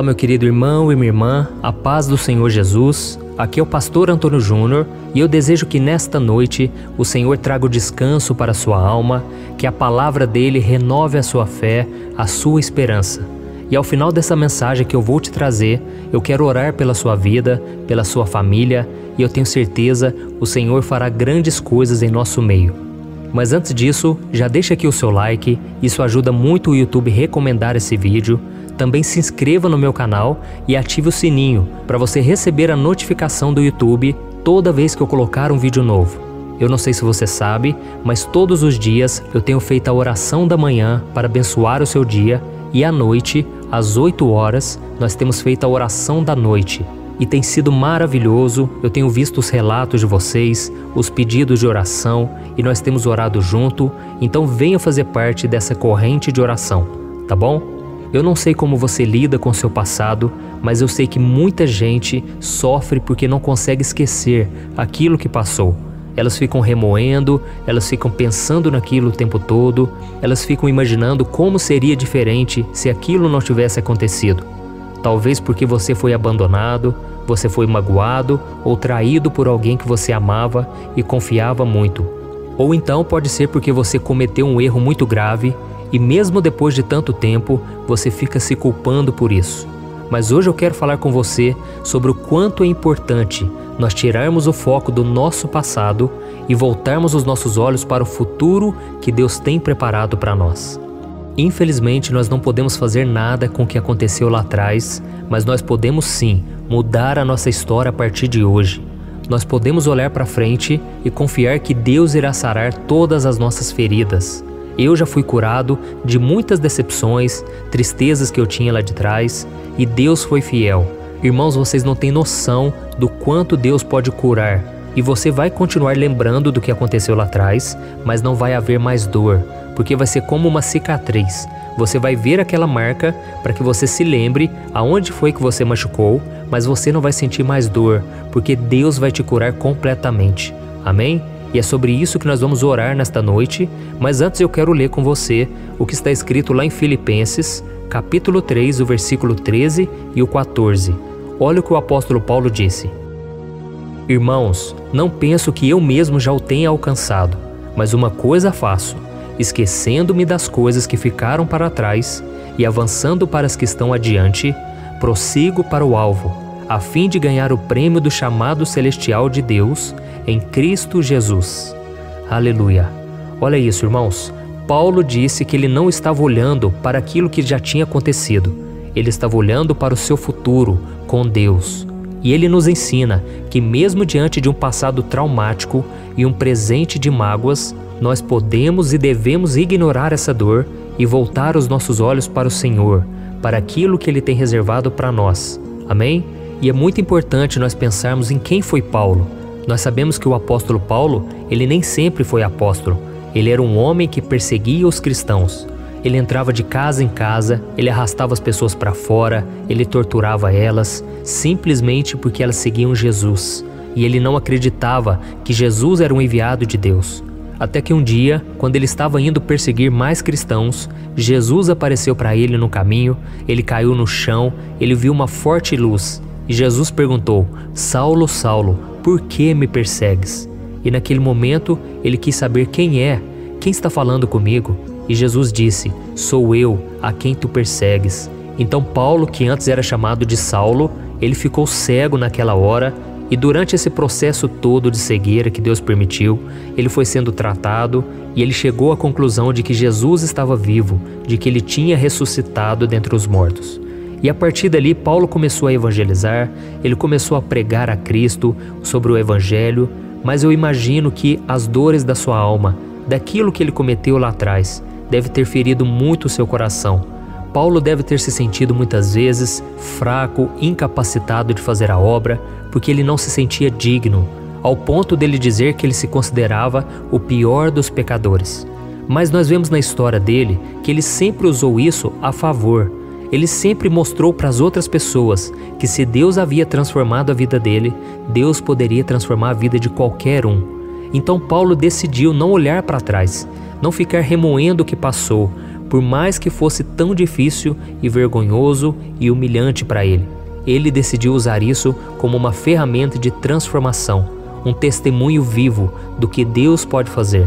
Olá, meu querido irmão e minha irmã, a paz do Senhor Jesus. Aqui é o pastor Antônio Júnior e eu desejo que nesta noite o Senhor traga o descanso para a sua alma, que a palavra dele renove a sua fé, a sua esperança. E ao final dessa mensagem que eu vou te trazer, eu quero orar pela sua vida, pela sua família, e eu tenho certeza o Senhor fará grandes coisas em nosso meio. Mas antes disso, já deixa aqui o seu like, isso ajuda muito o YouTube a recomendar esse vídeo. Também se inscreva no meu canal e ative o sininho para você receber a notificação do YouTube toda vez que eu colocar um vídeo novo. Eu não sei se você sabe, mas todos os dias eu tenho feito a oração da manhã para abençoar o seu dia e à noite, às 8 horas, nós temos feito a oração da noite. E tem sido maravilhoso, eu tenho visto os relatos de vocês, os pedidos de oração e nós temos orado junto, então venha fazer parte dessa corrente de oração, tá bom? Eu não sei como você lida com seu passado, mas eu sei que muita gente sofre porque não consegue esquecer aquilo que passou. Elas ficam remoendo, elas ficam pensando naquilo o tempo todo, elas ficam imaginando como seria diferente se aquilo não tivesse acontecido. Talvez porque você foi abandonado, você foi magoado ou traído por alguém que você amava e confiava muito. Ou então pode ser porque você cometeu um erro muito grave e mesmo depois de tanto tempo, você fica se culpando por isso. Mas hoje eu quero falar com você sobre o quanto é importante nós tirarmos o foco do nosso passado e voltarmos os nossos olhos para o futuro que Deus tem preparado para nós. Infelizmente, nós não podemos fazer nada com o que aconteceu lá atrás, mas nós podemos sim mudar a nossa história a partir de hoje. Nós podemos olhar para frente e confiar que Deus irá sarar todas as nossas feridas. Eu já fui curado de muitas decepções, tristezas que eu tinha lá de trás, e Deus foi fiel. Irmãos, vocês não têm noção do quanto Deus pode curar. E você vai continuar lembrando do que aconteceu lá atrás, mas não vai haver mais dor, porque vai ser como uma cicatriz. Você vai ver aquela marca para que você se lembre aonde foi que você machucou, mas você não vai sentir mais dor, porque Deus vai te curar completamente. Amém? E é sobre isso que nós vamos orar nesta noite, mas antes eu quero ler com você o que está escrito lá em Filipenses, capítulo 3, o versículo 13 e o 14. Olha o que o apóstolo Paulo disse. Irmãos, não penso que eu mesmo já o tenha alcançado, mas uma coisa faço, esquecendo-me das coisas que ficaram para trás e avançando para as que estão adiante, prossigo para o alvo, a fim de ganhar o prêmio do chamado celestial de Deus em Cristo Jesus. Aleluia! Olha isso, irmãos. Paulo disse que ele não estava olhando para aquilo que já tinha acontecido. Ele estava olhando para o seu futuro com Deus. E ele nos ensina que mesmo diante de um passado traumático e um presente de mágoas, nós podemos e devemos ignorar essa dor e voltar os nossos olhos para o Senhor, para aquilo que Ele tem reservado para nós. Amém? E é muito importante nós pensarmos em quem foi Paulo. Nós sabemos que o apóstolo Paulo, ele nem sempre foi apóstolo. Ele era um homem que perseguia os cristãos. Ele entrava de casa em casa, ele arrastava as pessoas para fora, ele torturava elas, simplesmente porque elas seguiam Jesus. E ele não acreditava que Jesus era um enviado de Deus. Até que um dia, quando ele estava indo perseguir mais cristãos, Jesus apareceu para ele no caminho, ele caiu no chão, ele viu uma forte luz. E Jesus perguntou: Saulo, Saulo, por que me persegues? E naquele momento ele quis saber quem está falando comigo? E Jesus disse: sou eu, a quem tu persegues. Então Paulo, que antes era chamado de Saulo, ele ficou cego naquela hora, e durante esse processo todo de cegueira que Deus permitiu, ele foi sendo tratado e ele chegou à conclusão de que Jesus estava vivo, de que ele tinha ressuscitado dentre os mortos. E a partir dali, Paulo começou a evangelizar, ele começou a pregar a Cristo sobre o Evangelho, mas eu imagino que as dores da sua alma, daquilo que ele cometeu lá atrás, deve ter ferido muito o seu coração. Paulo deve ter se sentido muitas vezes fraco, incapacitado de fazer a obra, porque ele não se sentia digno, ao ponto dele dizer que ele se considerava o pior dos pecadores. Mas nós vemos na história dele que ele sempre usou isso a favor. Ele sempre mostrou para as outras pessoas que se Deus havia transformado a vida dele, Deus poderia transformar a vida de qualquer um. Então Paulo decidiu não olhar para trás, não ficar remoendo o que passou, por mais que fosse tão difícil e vergonhoso e humilhante para ele. Ele decidiu usar isso como uma ferramenta de transformação, um testemunho vivo do que Deus pode fazer.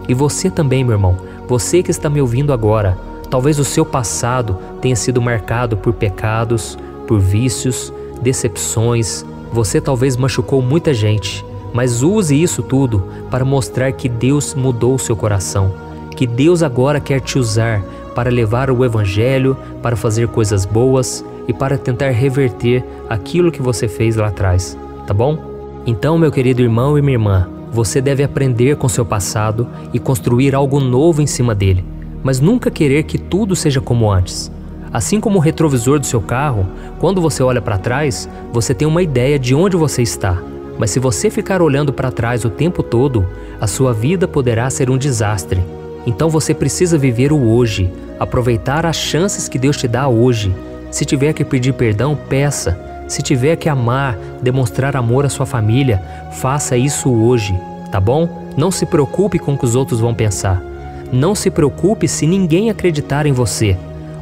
E você também, meu irmão, você que está me ouvindo agora, talvez o seu passado tenha sido marcado por pecados, por vícios, decepções. Você talvez machucou muita gente, mas use isso tudo para mostrar que Deus mudou o seu coração, que Deus agora quer te usar para levar o Evangelho, para fazer coisas boas e para tentar reverter aquilo que você fez lá atrás, tá bom? Então, meu querido irmão e minha irmã, você deve aprender com seu passado e construir algo novo em cima dele, mas nunca querer que tudo seja como antes. Assim como o retrovisor do seu carro, quando você olha para trás, você tem uma ideia de onde você está. Mas se você ficar olhando para trás o tempo todo, a sua vida poderá ser um desastre. Então você precisa viver o hoje, aproveitar as chances que Deus te dá hoje. Se tiver que pedir perdão, peça. Se tiver que amar, demonstrar amor à sua família, faça isso hoje, tá bom? Não se preocupe com o que os outros vão pensar. Não se preocupe se ninguém acreditar em você.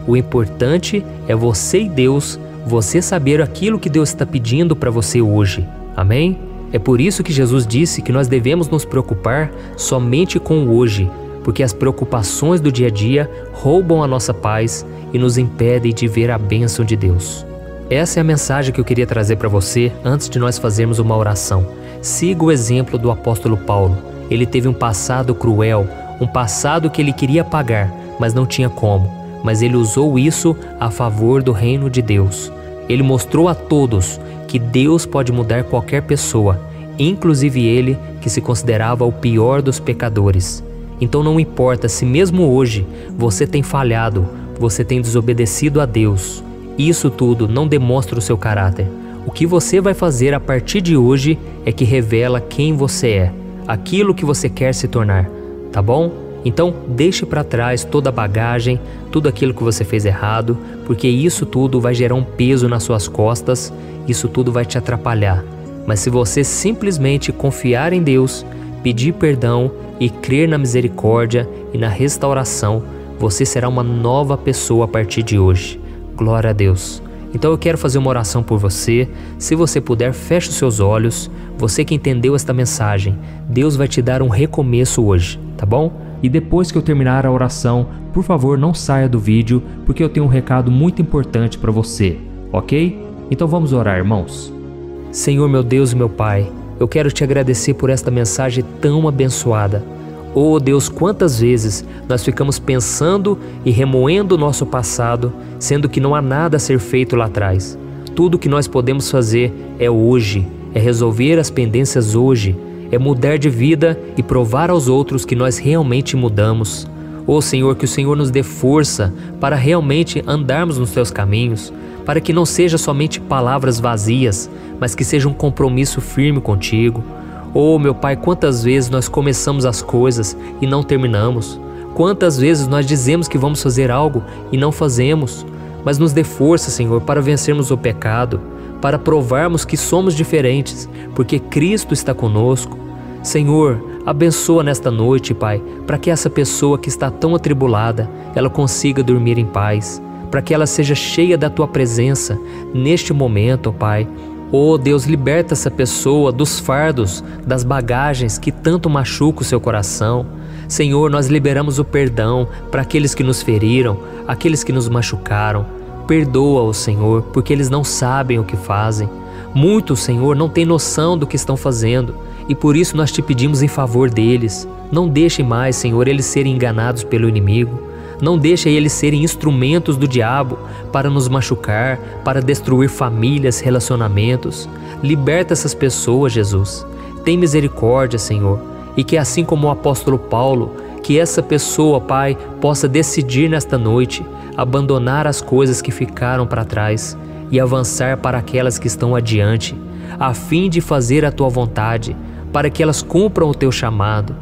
O importante é você e Deus, você saber aquilo que Deus está pedindo para você hoje. Amém? É por isso que Jesus disse que nós devemos nos preocupar somente com o hoje, porque as preocupações do dia a dia roubam a nossa paz e nos impedem de ver a bênção de Deus. Essa é a mensagem que eu queria trazer para você antes de nós fazermos uma oração. Siga o exemplo do apóstolo Paulo. Ele teve um passado cruel, um passado que ele queria apagar, mas não tinha como. Mas ele usou isso a favor do reino de Deus. Ele mostrou a todos que Deus pode mudar qualquer pessoa, inclusive ele que se considerava o pior dos pecadores. Então não importa se mesmo hoje você tem falhado, você tem desobedecido a Deus. Isso tudo não demonstra o seu caráter. O que você vai fazer a partir de hoje é que revela quem você é, aquilo que você quer se tornar, tá bom? Então deixe para trás toda a bagagem, tudo aquilo que você fez errado, porque isso tudo vai gerar um peso nas suas costas, isso tudo vai te atrapalhar. Mas se você simplesmente confiar em Deus, pedir perdão e crer na misericórdia e na restauração, você será uma nova pessoa a partir de hoje. Glória a Deus. Então eu quero fazer uma oração por você. Se você puder, feche os seus olhos. Você que entendeu esta mensagem, Deus vai te dar um recomeço hoje, tá bom? E depois que eu terminar a oração, por favor não saia do vídeo, porque eu tenho um recado muito importante para você, ok? Então vamos orar, irmãos. Senhor meu Deus e meu Pai, eu quero te agradecer por esta mensagem tão abençoada. Oh Deus, quantas vezes nós ficamos pensando e remoendo o nosso passado, sendo que não há nada a ser feito lá atrás. Tudo que nós podemos fazer é hoje, é resolver as pendências hoje, é mudar de vida e provar aos outros que nós realmente mudamos. Oh Senhor, que o Senhor nos dê força para realmente andarmos nos teus caminhos, para que não seja somente palavras vazias, mas que seja um compromisso firme contigo. Oh meu Pai, quantas vezes nós começamos as coisas e não terminamos. Quantas vezes nós dizemos que vamos fazer algo e não fazemos. Mas nos dê força, Senhor, para vencermos o pecado, para provarmos que somos diferentes, porque Cristo está conosco. Senhor, abençoa nesta noite, Pai, para que essa pessoa que está tão atribulada, ela consiga dormir em paz, para que ela seja cheia da Tua presença neste momento, ó Pai. Oh Deus, liberta essa pessoa dos fardos, das bagagens que tanto machucam o seu coração. Senhor, nós liberamos o perdão para aqueles que nos feriram, aqueles que nos machucaram. Perdoa-os, Senhor, porque eles não sabem o que fazem. Muitos, Senhor, não têm noção do que estão fazendo, e por isso nós te pedimos em favor deles. Não deixe mais, Senhor, eles serem enganados pelo inimigo. Não deixe eles serem instrumentos do diabo para nos machucar, para destruir famílias, relacionamentos. Liberta essas pessoas, Jesus. Tem misericórdia, Senhor, e que assim como o apóstolo Paulo, que essa pessoa, Pai, possa decidir nesta noite abandonar as coisas que ficaram para trás e avançar para aquelas que estão adiante, a fim de fazer a Tua vontade, para que elas cumpram o Teu chamado.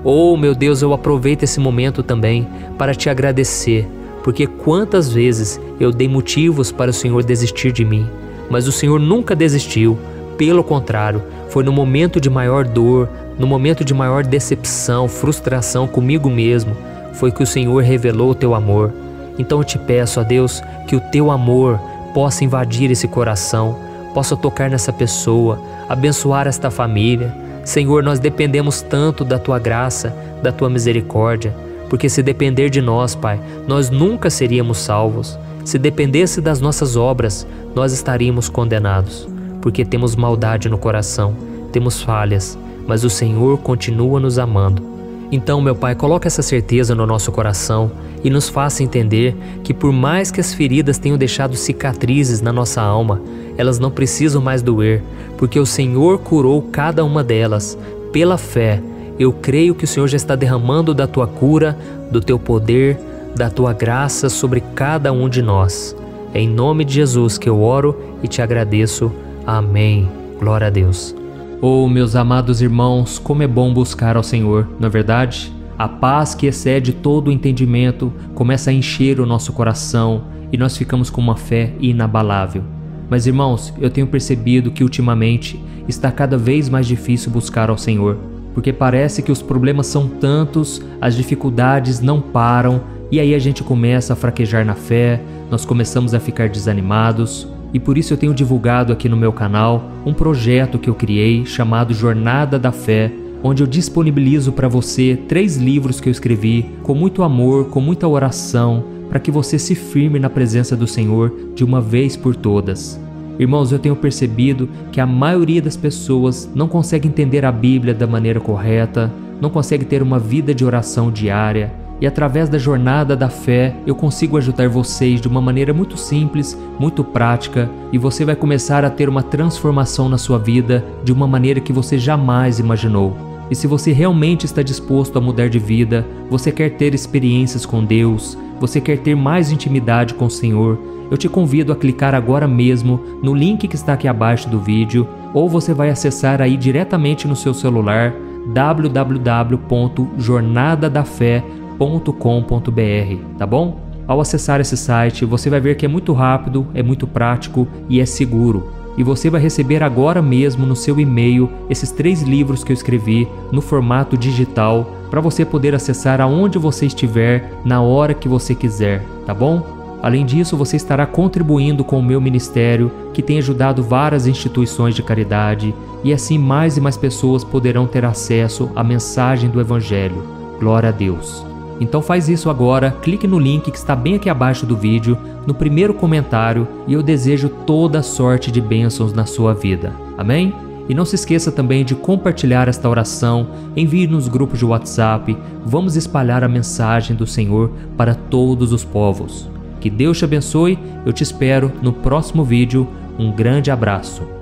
Oh, meu Deus, eu aproveito esse momento também para Te agradecer, porque quantas vezes eu dei motivos para o Senhor desistir de mim, mas o Senhor nunca desistiu. Pelo contrário, foi no momento de maior dor, no momento de maior decepção, frustração comigo mesmo, foi que o Senhor revelou o teu amor. Então eu te peço, ó Deus, que o teu amor possa invadir esse coração, possa tocar nessa pessoa, abençoar esta família. Senhor, nós dependemos tanto da tua graça, da tua misericórdia, porque se depender de nós, Pai, nós nunca seríamos salvos. Se dependesse das nossas obras, nós estaríamos condenados, porque temos maldade no coração, temos falhas, mas o Senhor continua nos amando. Então, meu Pai, coloca essa certeza no nosso coração e nos faça entender que por mais que as feridas tenham deixado cicatrizes na nossa alma, elas não precisam mais doer, porque o Senhor curou cada uma delas. Pela fé, eu creio que o Senhor já está derramando da tua cura, do teu poder, da tua graça sobre cada um de nós. É em nome de Jesus que eu oro e te agradeço. Amém. Glória a Deus. Oh, meus amados irmãos, como é bom buscar ao Senhor, não é verdade? A paz que excede todo o entendimento começa a encher o nosso coração e nós ficamos com uma fé inabalável. Mas, irmãos, eu tenho percebido que ultimamente está cada vez mais difícil buscar ao Senhor, porque parece que os problemas são tantos, as dificuldades não param e aí a gente começa a fraquejar na fé, nós começamos a ficar desanimados. E por isso eu tenho divulgado aqui no meu canal um projeto que eu criei chamado Jornada da Fé, onde eu disponibilizo para você 3 livros que eu escrevi com muito amor, com muita oração, para que você se firme na presença do Senhor de uma vez por todas. Irmãos, eu tenho percebido que a maioria das pessoas não consegue entender a Bíblia da maneira correta, não consegue ter uma vida de oração diária. E através da Jornada da Fé, eu consigo ajudar vocês de uma maneira muito simples, muito prática, e você vai começar a ter uma transformação na sua vida de uma maneira que você jamais imaginou. E se você realmente está disposto a mudar de vida, você quer ter experiências com Deus, você quer ter mais intimidade com o Senhor, eu te convido a clicar agora mesmo no link que está aqui abaixo do vídeo, ou você vai acessar aí diretamente no seu celular www.jornadadafé.com.br, tá bom? Ao acessar esse site, você vai ver que é muito rápido, é muito prático e é seguro. E você vai receber agora mesmo no seu e-mail esses 3 livros que eu escrevi no formato digital para você poder acessar aonde você estiver, na hora que você quiser, tá bom? Além disso, você estará contribuindo com o meu ministério, que tem ajudado várias instituições de caridade, e assim mais e mais pessoas poderão ter acesso à mensagem do Evangelho. Glória a Deus! Então faz isso agora, clique no link que está bem aqui abaixo do vídeo, no primeiro comentário, e eu desejo toda sorte de bênçãos na sua vida. Amém? E não se esqueça também de compartilhar esta oração, envie nos grupos de WhatsApp, vamos espalhar a mensagem do Senhor para todos os povos. Que Deus te abençoe, eu te espero no próximo vídeo, um grande abraço.